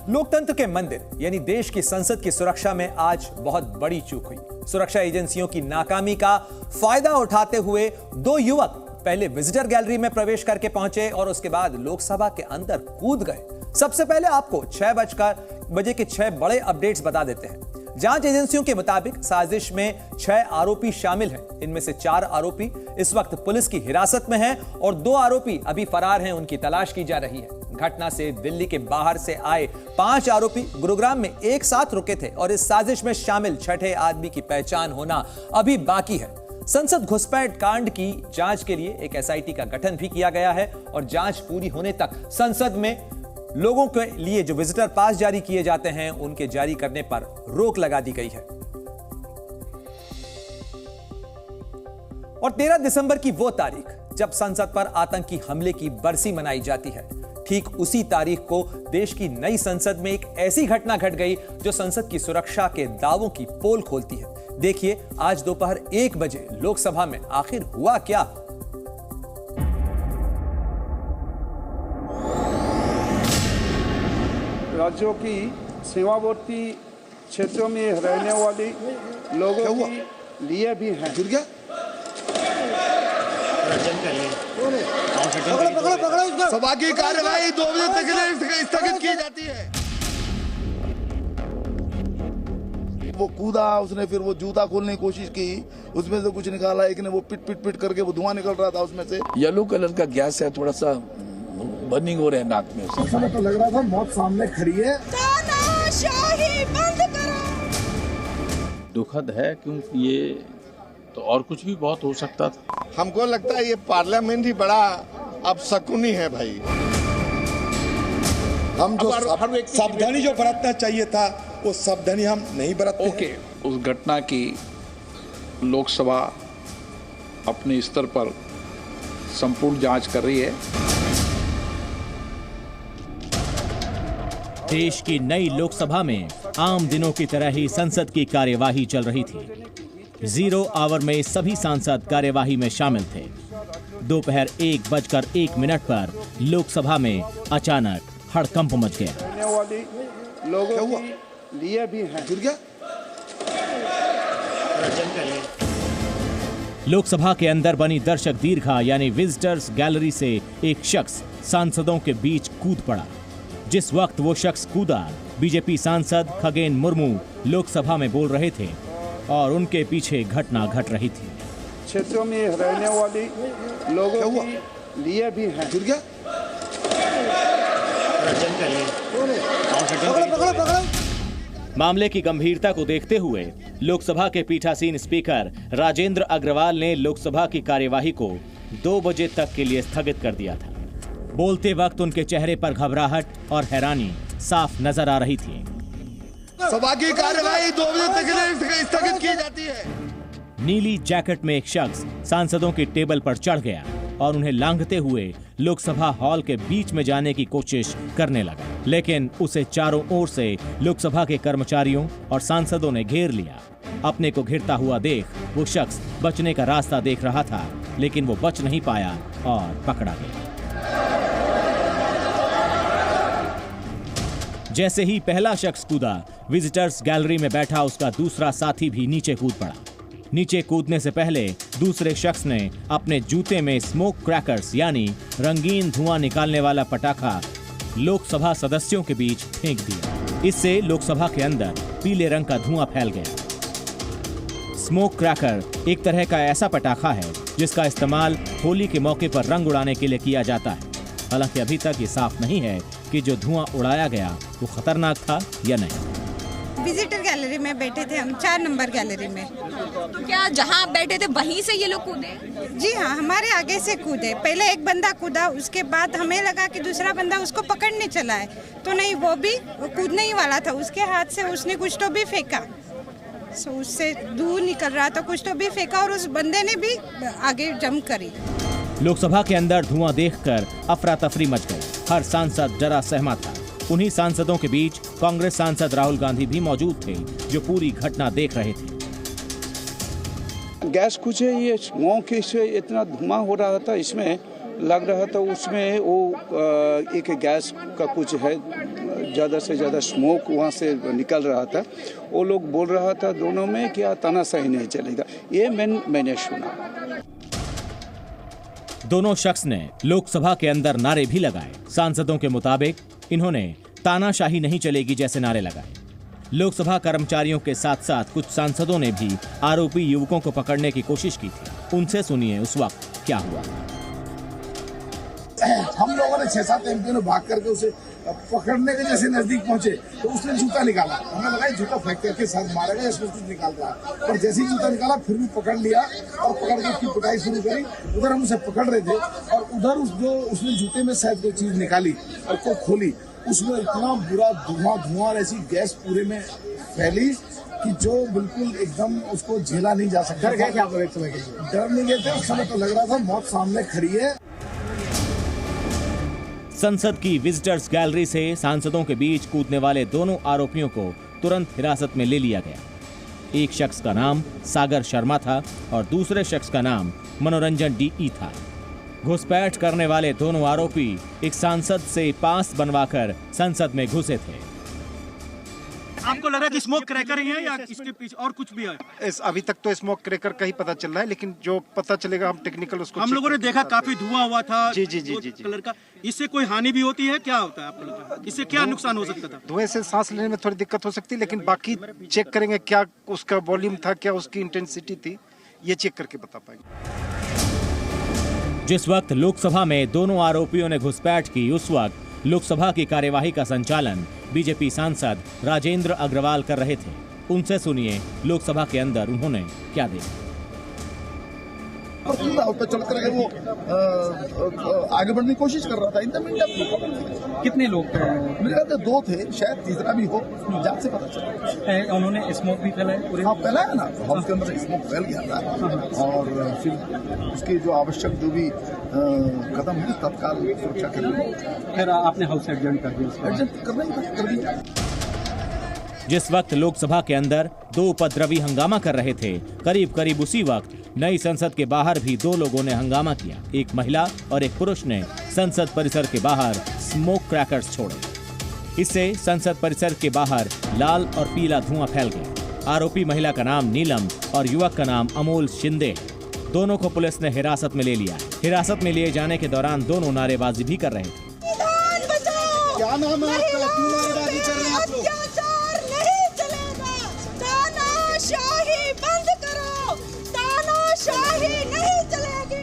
लोकतंत्र के मंदिर यानी देश की संसद की सुरक्षा में आज बहुत बड़ी चूक हुई। सुरक्षा एजेंसियों की नाकामी का फायदा उठाते हुए दो युवक पहले विजिटर गैलरी में प्रवेश करके पहुंचे और उसके बाद लोकसभा के अंदर कूद गए। सबसे पहले आपको 6 बजे के 6 बड़े अपडेट्स बता देते हैं। जांच एजेंसियों के मुताबिक साजिश में 6 आरोपी शामिल हैं। इनमें से 4 आरोपी इस वक्त पुलिस की हिरासत में हैं और 2 आरोपी अभी फरार हैं, उनकी तलाश की जा रही है। घटना से दिल्ली के बाहर से आए 5 आरोपी गुरुग्राम में एक साथ रुके थे और इस साजिश में शामिल छठे आदमी की पहचान होना अभी बाकी है। संसद घुसपैठ कांड की जांच के लिए एक एसआईटी का गठन भी किया गया है और जांच पूरी होने तक संसद में लोगों के लिए जो विजिटर पास जारी किए जाते हैं उनके जारी करने पर रोक लगा दी गई है। और 13 दिसंबर की वो तारीख जब संसद पर आतंकी हमले की बरसी मनाई जाती है, ठीक उसी तारीख को देश की नई संसद में एक ऐसी घटना घट गई जो संसद की सुरक्षा के दावों की पोल खोलती है। देखिए आज दोपहर 1 बजे लोकसभा में आखिर हुआ क्या। राज्यों की सीमावर्ती क्षेत्रों में रहने वाले लोगों के लिए भी है। सभा की कार्यवाही 2 बजे तक के लिए स्थगित की जाती है। वो कूदा, उसने फिर वो जूता खोलने की कोशिश की, उसमें से कुछ निकाला, एक ने वो पिट करके वो धुआं निकल रहा था उसमें से। येलो कलर का गैस है, थोड़ा सा बर्निंग हो रहा है नाक में। उस समय तो लग रहा था मौत सामने खड़ी है। तानाशाही बंद करो। दुखद है क्योंकि ये तो और कुछ भी बहुत हो सकता था। हमको लगता है ये पार्लियामेंट ही बड़ा अब शकुनी है भाई। हम जो सावधानी जो बरतना चाहिए था वो सावधानी हम नहीं बरतते। ओके, उस घटना की लोकसभा अपने स्तर पर संपूर्ण जांच कर रही है। देश की नई लोकसभा में आम दिनों की तरह ही संसद की कार्यवाही चल रही थी। 0 आवर में सभी सांसद कार्यवाही में शामिल थे। दोपहर 1:01 पर लोकसभा में अचानक हड़कंप मच गया। रहने वाले लोगों के लिए भी है। लोकसभा के अंदर बनी दर्शक दीर्घा यानी विजिटर्स गैलरी से एक शख्स सांसदों के बीच कूद पड़ा। जिस वक्त वो शख्स कूदा, बीजेपी सांसद खगेन मुर्मू लोकसभा में बोल रहे थे और उनके पीछे घटना घट रही थी। क्षेत्रों में रहने वाले लोगों के लिए भी है। मामले की गंभीरता को देखते हुए लोकसभा के पीठासीन स्पीकर राजेंद्र अग्रवाल ने लोकसभा की कार्यवाही को 2 बजे तक के लिए स्थगित कर दिया था। बोलते वक्त उनके चेहरे पर घबराहट और हैरानी साफ नजर आ रही थी। सभा की कार्यवाही 2 बजे तक के लिए स्थगित की जाती है। नीली जैकेट में एक शख्स सांसदों की टेबल पर चढ़ गया और उन्हें लांघते हुए लोकसभा हॉल के बीच में जाने की कोशिश करने लगा, लेकिन उसे चारों ओर से लोकसभा के कर्मचारियों और सांसदों ने घेर लिया। अपने को घिरता हुआ देख वो शख्स बचने का रास्ता देख रहा था, लेकिन वो बच नहीं पाया और पकड़ा गया। जैसे ही पहला शख्स कूदा, विजिटर्स गैलरी में बैठा उसका दूसरा साथी भी नीचे कूद पड़ा। नीचे कूदने से पहले दूसरे शख्स ने अपने जूते में स्मोक क्रैकर्स यानी रंगीन धुआं निकालने वाला पटाखा लोकसभा सदस्यों के बीच फेंक दिया। इससे लोकसभा के अंदर पीले रंग का धुआं फैल गया। स्मोक क्रैकर एक तरह का ऐसा पटाखा है जिसका इस्तेमाल होली के मौके पर रंग उड़ाने के लिए किया जाता है। हालांकि अभी तक ये साफ नहीं है कि जो धुआं उड़ाया गया वो खतरनाक था या नहीं। विजिटर गैलरी में बैठे थे हम, 4 नंबर गैलरी में। तो क्या जहां आप बैठे थे वहीं से ये लोग कूदे? जी हाँ, हमारे आगे से कूदे। पहले एक बंदा कूदा, उसके बाद हमें लगा कि दूसरा बंदा उसको पकड़ने चला है, तो नहीं, वो कूदने ही वाला था। उसके हाथ से उसने कुछ तो भी फेंका, उससे दूर निकल रहा था, कुछ तो भी फेंका और उस बंदे ने भी आगे जंप करी। लोकसभा के अंदर धुआं देखकर अफरा तफरी मच गई। हर सांसद डरा सहमा था। उन्हीं सांसदों के बीच कांग्रेस सांसद राहुल गांधी भी मौजूद थे, जो पूरी घटना देख रहे थे। गैस कुछ है, ये स्मोक से इतना धुआं हो रहा था, इसमें लग रहा था उसमें वो एक गैस का कुछ है ज़्यादा से ज़्यादा स्मोक वहाँ से निकल रहा था। वो लोग बोल रहा था दोनों में कि तानाशाही नहीं चलेगा, ये मैंने सुना। दोनों शख्स ने लोकसभा के अंदर नारे भी लगाए। सांसदों के मुताबिक इन्होंने तानाशाही नहीं चलेगी जैसे नारे लगाए। लोकसभा कर्मचारियों के साथ साथ कुछ सांसदों ने भी आरोपी युवकों को पकड़ने की कोशिश की थी। उनसे सुनिए उस वक्त क्या हुआ। हम लोगों ने 6-7 एमपी ने भाग करके उसे पकड़ने के जैसे नजदीक पहुंचे तो उसने जूता निकाला। हमें लगा जूता फ्रैक्चर के साथ मारेगा, इसमें कुछ निकाल रहा है, पर जैसे ही जूता निकाला फिर भी पकड़ लिया और पकड़ के उसकी पिटाई शुरू करी। उधर हम उसे पकड़ रहे थे और उधर उसने जूते में शायद कोई चीज निकाली और को खोली, उसमें इतना बुरा धुआं और ऐसी गैस पूरे में फैली कि जो बिल्कुल एकदम उसको झेला नहीं जा सकता। डर नहीं गए थे उस समय, तो लग रहा था मौत सामने खड़ी है। संसद की विजिटर्स गैलरी से सांसदों के बीच कूदने वाले दोनों आरोपियों को तुरंत हिरासत में ले लिया गया। एक शख्स का नाम सागर शर्मा था और दूसरे शख्स का नाम मनोरंजन DE था। घुसपैठ करने वाले दोनों आरोपी एक सांसद से पास बनवाकर संसद में घुसे थे। आपको लग रहा है कि स्मोक क्रैकर ही है या इसके पीछे और कुछ भी है? अभी तक तो स्मोक क्रैकर का ही पता चल रहा है, लेकिन जो पता चलेगा हम टेक्निकल उसको हम लोगों ने देखा काफी धुआं हुआ था। जी कलर का। इससे कोई हानि भी होती है? क्या होता है आपको लगता है? इससे क्या नुकसान हो सकता था? धुएं से सांस लेने में थोड़ी दिक्कत हो सकती है, लेकिन बाकी चेक करेंगे क्या उसका वॉल्यूम था, क्या उसकी इंटेंसिटी थी, ये चेक करके बता पाएंगे। जिस वक्त लोकसभा में दोनों आरोपियों ने घुसपैठ की, उस वक्त लोकसभा की कार्यवाही का संचालन बीजेपी सांसद राजेंद्र अग्रवाल कर रहे थे। उनसे सुनिए लोकसभा के अंदर उन्होंने क्या देखा। उस पर चढ़ करके वो आगे बढ़ने की कोशिश कर रहा था। इंटरमीडिएट कितने लोग थे? मेरे ख्याल से 2 थे, शायद तीसरा भी हो, जांच से पता चला। उन्होंने स्मोक भी फैलाया? हाँ, फैलाया ना, हाउस के अंदर स्मोक फैल गया था और फिर उसके जो आवश्यक जो भी कदम है तत्काल सुरक्षा के लिए फिर आपने हाउस एडजर्न कर दिया? एडजर्न करना ही कर दिया। जिस वक्त लोकसभा के अंदर 2 उपद्रवी हंगामा कर रहे थे, करीब करीब उसी वक्त नई संसद के बाहर भी 2 लोगों ने हंगामा किया। एक महिला और एक पुरुष ने संसद परिसर के बाहर स्मोक क्रैकर्स छोड़े। इससे संसद परिसर के बाहर लाल और पीला धुआं फैल गया। आरोपी महिला का नाम नीलम और युवक का नाम अमोल शिंदे। दोनों को पुलिस ने हिरासत में ले लिया। हिरासत में लिए जाने के दौरान दोनों नारेबाजी भी कर रहे थे। क्या नाम है आपका? क्यों नारेबाजी कर रहे हैं आप लोग? तानाशाही बंद करो, तानाशाही नहीं चलेगी।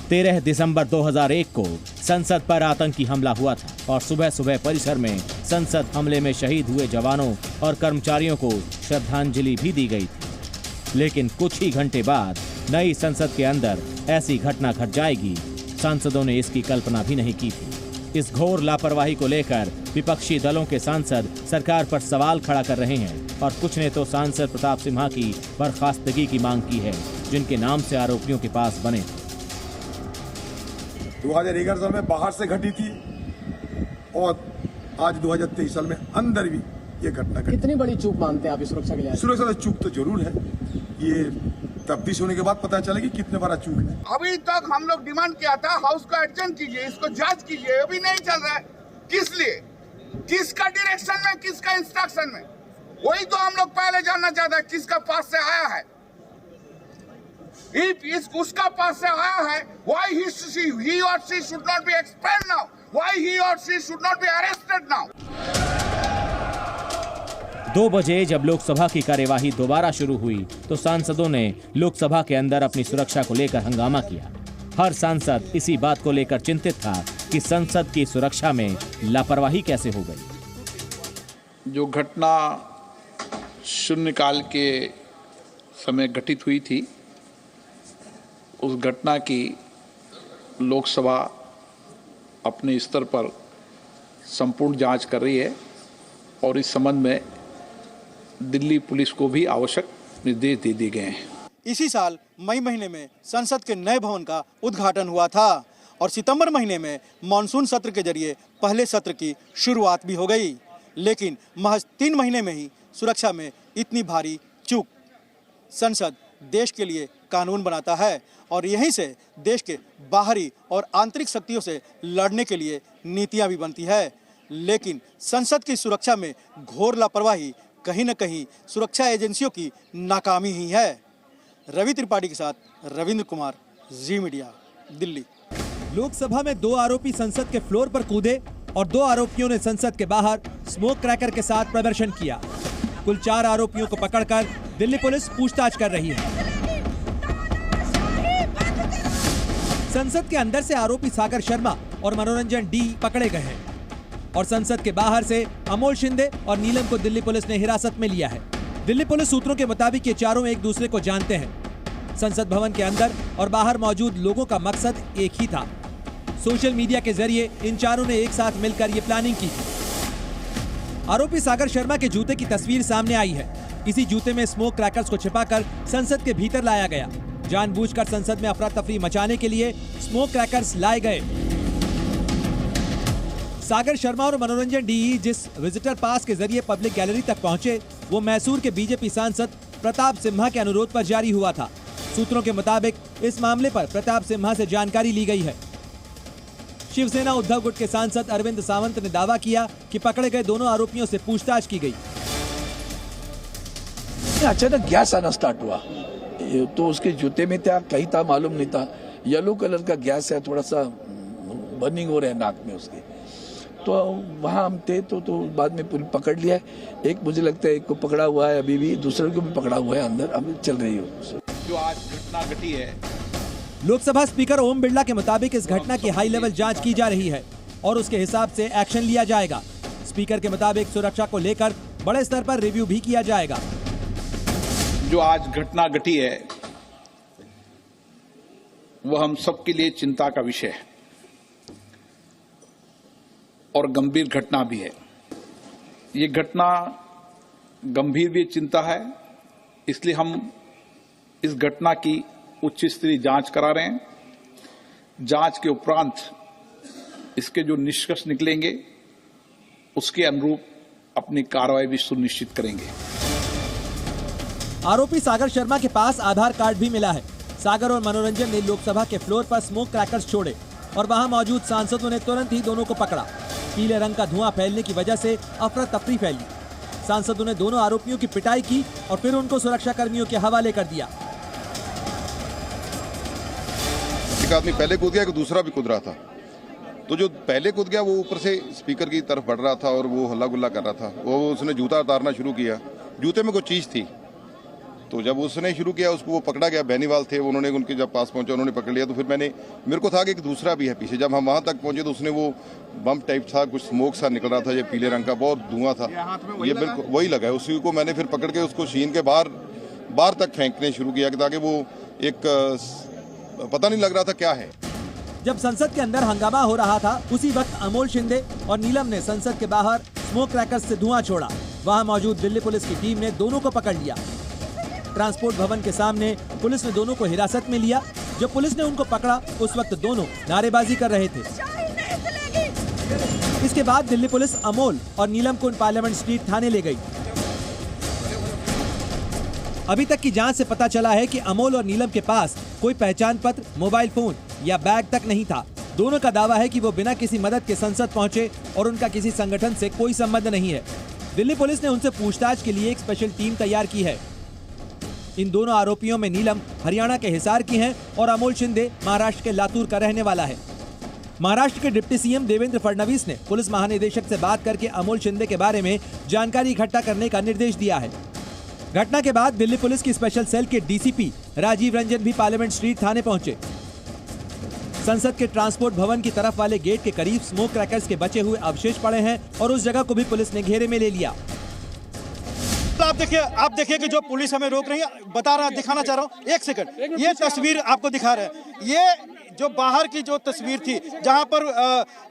13 दिसंबर 2001 को संसद पर आतंकी हमला हुआ था और सुबह सुबह परिसर में संसद हमले में शहीद हुए जवानों और कर्मचारियों को श्रद्धांजलि भी दी गई थी। लेकिन कुछ ही घंटे बाद नई संसद के अंदर ऐसी घटना घट जाएगी, सांसदों ने इसकी कल्पना भी नहीं की थी। इस घोर लापरवाही को लेकर विपक्षी दलों के सांसद सरकार पर सवाल खड़ा कर रहे हैं और कुछ ने तो सांसद प्रताप सिम्हा की बर्खास्तगी की मांग की है, जिनके नाम से आरोपियों के पास बने थे। 2011 साल में बाहर से घटी थी और आज 2023 साल में अंदर भी ये घटना घटी। कितनी बड़ी चूक मानते हैं आप सुरक्षा के लिए? सुरक्षा चूक तो जरूर है, ये तफ्तीश होने के बाद पता चलेगी कितने बड़ा चूक है। अभी तक हम लोग डिमांड किया था हाउस को एडजर्न कीजिए, इसको जांच कीजिए, अभी नहीं चल रहा है। किस लिए, किसका डायरेक्शन में, किसका इंस्ट्रक्शन में, वही तो हम लोग पहले जानना चाहते हैं। किसका पास से आया है? उसका पास से आया है, why he or she should not be expelled now? Why he or she should not be arrested now? 2 बजे जब लोकसभा की कार्यवाही दोबारा शुरू हुई तो सांसदों ने लोकसभा के अंदर अपनी सुरक्षा को लेकर हंगामा किया। हर सांसद इसी बात को लेकर चिंतित था कि संसद की सुरक्षा में लापरवाही कैसे हो गई। जो घटना शून्यकाल के समय घटित हुई थी, उस घटना की लोकसभा अपने स्तर पर संपूर्ण जांच कर रही है और इस संबंध में दिल्ली पुलिस को भी आवश्यक निर्देश दे दिए गए हैं। इसी साल मई महीने में संसद के नए भवन का उद्घाटन हुआ था और सितंबर महीने में मानसून सत्र के जरिए पहले सत्र की शुरुआत भी हो गई। लेकिन महज 3 महीने में ही सुरक्षा में इतनी भारी चूक। संसद देश के लिए कानून बनाता है और यहीं से देश के बाहरी और आंतरिक शक्तियों से लड़ने के लिए नीतियां भी बनती है। लेकिन संसद की सुरक्षा में घोर लापरवाही कहीं न कहीं सुरक्षा एजेंसियों की नाकामी ही है। रवि त्रिपाठी के साथ रविंद्र कुमार, जी मीडिया, दिल्ली। लोकसभा में 2 आरोपी संसद के फ्लोर पर कूदे और 2 आरोपियों ने संसद के बाहर स्मोक क्रैकर के साथ प्रदर्शन किया। कुल 4 आरोपियों को पकड़कर दिल्ली पुलिस पूछताछ कर रही है। संसद के अंदर से आरोपी सागर शर्मा और मनोरंजन डी पकड़े गए हैं और संसद के बाहर से अमोल शिंदे और नीलम को दिल्ली पुलिस ने हिरासत में लिया है। दिल्ली पुलिस सूत्रों के मुताबिक ये चारों एक दूसरे को जानते हैं। संसद भवन के अंदर और बाहर मौजूद लोगों का मकसद एक ही था। सोशल मीडिया के जरिए इन चारों ने एक साथ मिलकर ये प्लानिंग की थी। आरोपी सागर शर्मा के जूते की तस्वीर सामने आई है। इसी जूते में स्मोक क्रैकर्स को छिपाकर संसद के भीतर लाया गया। जानबूझकर संसद में अफरा तफरी मचाने के लिए स्मोक क्रैकर्स लाए गए। सागर शर्मा और मनोरंजन डी जिस विजिटर पास के जरिए पब्लिक गैलरी तक पहुंचे, वो मैसूर के बीजेपी सांसद प्रताप सिम्हा के अनुरोध पर जारी हुआ था। सूत्रों के मुताबिक इस मामले पर प्रताप सिम्हा से जानकारी ली गई है। शिवसेना उद्धव गुट के सांसद अरविंद सावंत ने दावा किया कि पकड़े गए दोनों आरोपियों से पूछताछ की गई। अचानक गैस आना स्टार्ट हुआ तो उसके जूते में क्या कहीं था मालूम नहीं था। येलो कलर का गैस है, थोड़ा सा बर्निंग हो रहा है नाक में उसके। तो वहाँ हम थे तो बाद में पुलिस पकड़ लिया। एक मुझे लगता है एक को पकड़ा हुआ है, अभी भी दूसरे को भी पकड़ा हुआ है, अंदर अभी चल रही है। जो आज घटना घटी है, लोकसभा स्पीकर ओम बिरला के मुताबिक इस घटना की हाई लेवल जांच की जा रही है और उसके हिसाब से एक्शन लिया जाएगा। स्पीकर के मुताबिक सुरक्षा को लेकर बड़े स्तर पर रिव्यू भी किया जाएगा। जो आज घटना घटी है वह हम सबके लिए चिंता का विषय है और गंभीर घटना भी है। ये घटना गंभीर भी चिंता है, इसलिए हम इस घटना की उच्च स्तरीय जांच करा रहे हैं। जांच के उपरांत इसके जो निष्कर्ष निकलेंगे उसके अनुरूप अपनी कार्रवाई भी सुनिश्चित करेंगे। आरोपी सागर शर्मा के पास आधार कार्ड भी मिला है। सागर और मनोरंजन ने लोकसभा के फ्लोर पर स्मोक क्रैकर्स छोड़े और वहां मौजूद सांसदों ने तुरंत ही दोनों को पकड़ा। पीले रंग का धुआं फैलने की वजह से अफरा तफरी फैली। सांसदों ने दोनों आरोपियों की पिटाई की और फिर उनको सुरक्षा कर्मियों के हवाले कर दिया। एक आदमी पहले कूद गया, दूसरा भी कूद रहा था। तो जो पहले कूद गया वो ऊपर से स्पीकर की तरफ बढ़ रहा था और वो हल्ला गुल्ला कर रहा था। वो उसने जूता उतारना शुरू किया, जूते में कोई चीज थी। तो जब उसने शुरू किया उसको वो पकड़ा गया। बेनीवाल थे, उन्होंने उनके जब पास पहुंचे उन्होंने पकड़ लिया। तो फिर मेरे को था कि दूसरा भी है पीछे। जब हम वहां तक पहुंचे तो उसने वो बम टाइप था, कुछ स्मोक सा निकल रहा था, ये पीले रंग का बहुत धुआं था, ये बिल्कुल वही लगा है। उसी को मैंने फिर पकड़ के उसको शीन के बाहर तक फेंकने शुरू किया ताकि वो एक पता नहीं लग रहा था क्या है। जब संसद के अंदर हंगामा हो रहा था उसी वक्त अमोल शिंदे और नीलम ने संसद के बाहर स्मोक क्रैकर्स से धुआं छोड़ा। वहां मौजूद दिल्ली पुलिस की टीम ने दोनों को पकड़ लिया। ट्रांसपोर्ट भवन के सामने पुलिस ने दोनों को हिरासत में लिया। जब पुलिस ने उनको पकड़ा उस वक्त दोनों नारेबाजी कर रहे थे। इसके बाद दिल्ली पुलिस अमोल और नीलम को पार्लियामेंट स्ट्रीट थाने ले गई। अभी तक की जांच से पता चला है कि अमोल और नीलम के पास कोई पहचान पत्र, मोबाइल फोन या बैग तक नहीं था। दोनों का दावा है कि वो बिना किसी मदद के संसद पहुंचे और उनका किसी संगठन से कोई संबंध नहीं है। दिल्ली पुलिस ने उनसे पूछताछ के लिए एक स्पेशल टीम तैयार की है। इन दोनों आरोपियों में नीलम हरियाणा के हिसार की हैं और अमोल शिंदे महाराष्ट्र के लातूर का रहने वाला है। महाराष्ट्र के डिप्टी सीएम देवेंद्र फडणवीस ने पुलिस महानिदेशक से बात करके अमोल शिंदे के बारे में जानकारी इकट्ठा करने का निर्देश दिया है। घटना के बाद दिल्ली पुलिस की स्पेशल सेल के डीसीपी राजीव रंजन भी पार्लियामेंट स्ट्रीट थाने पहुंचे। संसद के ट्रांसपोर्ट भवन की तरफ वाले गेट के करीब स्मोक क्रैकर्स के बचे हुए अवशेष पड़े हैं और उस जगह को भी पुलिस ने घेरे में ले लिया। आप देखिए कि जो पुलिस हमें रोक रही है, दिखाना चाह रहा हूँ, एक सेकंड, ये तस्वीर आपको दिखा रहे हैं। ये जो बाहर की जो तस्वीर थी जहां पर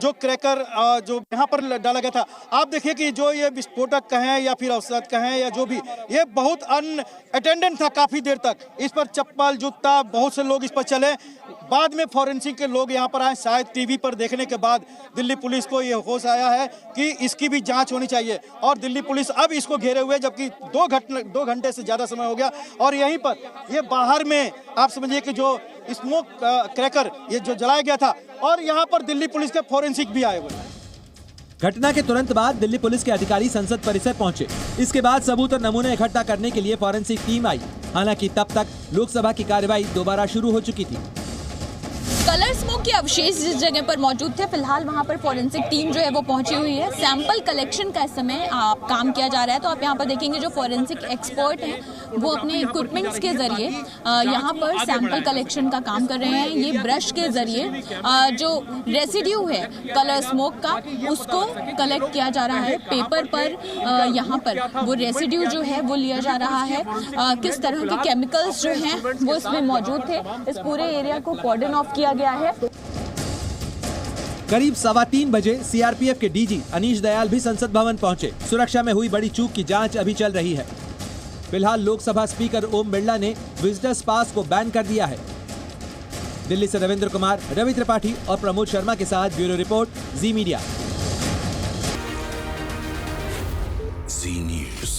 जो क्रैकर जो यहाँ पर डाला गया था, आप देखिए कि जो ये विस्फोटक कहें या फिर अवसाद कहें या जो भी, ये बहुत अनअटेंडेंट था काफी देर तक। इस पर चप्पल, जूता, बहुत से लोग इस पर चले। बाद में फॉरेंसिक के लोग यहाँ पर आए। शायद टीवी पर देखने के बाद दिल्ली पुलिस को ये होश आया है कि इसकी भी जांच होनी चाहिए और दिल्ली पुलिस अब इसको घेरे हुए, जबकि 2 घंटे से ज्यादा समय हो गया। और यहीं पर ये बाहर में आप समझिए कि जो स्मोक क्रैकर ये जो जलाया गया था और यहाँ पर दिल्ली पुलिस के फॉरेंसिक भी आए हुए। घटना के तुरंत बाद दिल्ली पुलिस के अधिकारी संसद परिसर पहुंचे। इसके बाद सबूत और नमूने इकट्ठा करने के लिए फॉरेंसिक टीम आई। हालांकि तब तक लोकसभा की कार्यवाही दोबारा शुरू हो चुकी थी। कलर स्मोक के अवशेष जिस जगह पर मौजूद थे, फिलहाल वहां पर फॉरेंसिक टीम जो है वो पहुंची हुई है। सैंपल कलेक्शन का इस समय काम किया जा रहा है। तो आप यहां पर देखेंगे जो फॉरेंसिक एक्सपर्ट हैं वो अपने इक्विपमेंट्स के जरिए यहां पर सैंपल कलेक्शन का काम कर रहे हैं। ये ब्रश के जरिए जो रेसिड्यू है कलर स्मोक का उसको कलेक्ट किया जा रहा है। पेपर पर यहाँ पर वो रेसिड्यू जो है वो लिया जा रहा है। किस तरह के केमिकल्स जो हैं वो इसमें मौजूद थे। इस पूरे एरिया को कॉर्डन ऑफ किया गया है। करीब 3:15 बजे सीआरपीएफ के डीजी अनीश दयाल भी संसद भवन पहुंचे। सुरक्षा में हुई बड़ी चूक की जांच अभी चल रही है। फिलहाल लोकसभा स्पीकर ओम बिरला ने विजिटर्स पास को बैन कर दिया है। दिल्ली से रविंद्र कुमार, रवि त्रिपाठी और प्रमोद शर्मा के साथ ब्यूरो रिपोर्ट, जी मीडिया। जी न्यूज़।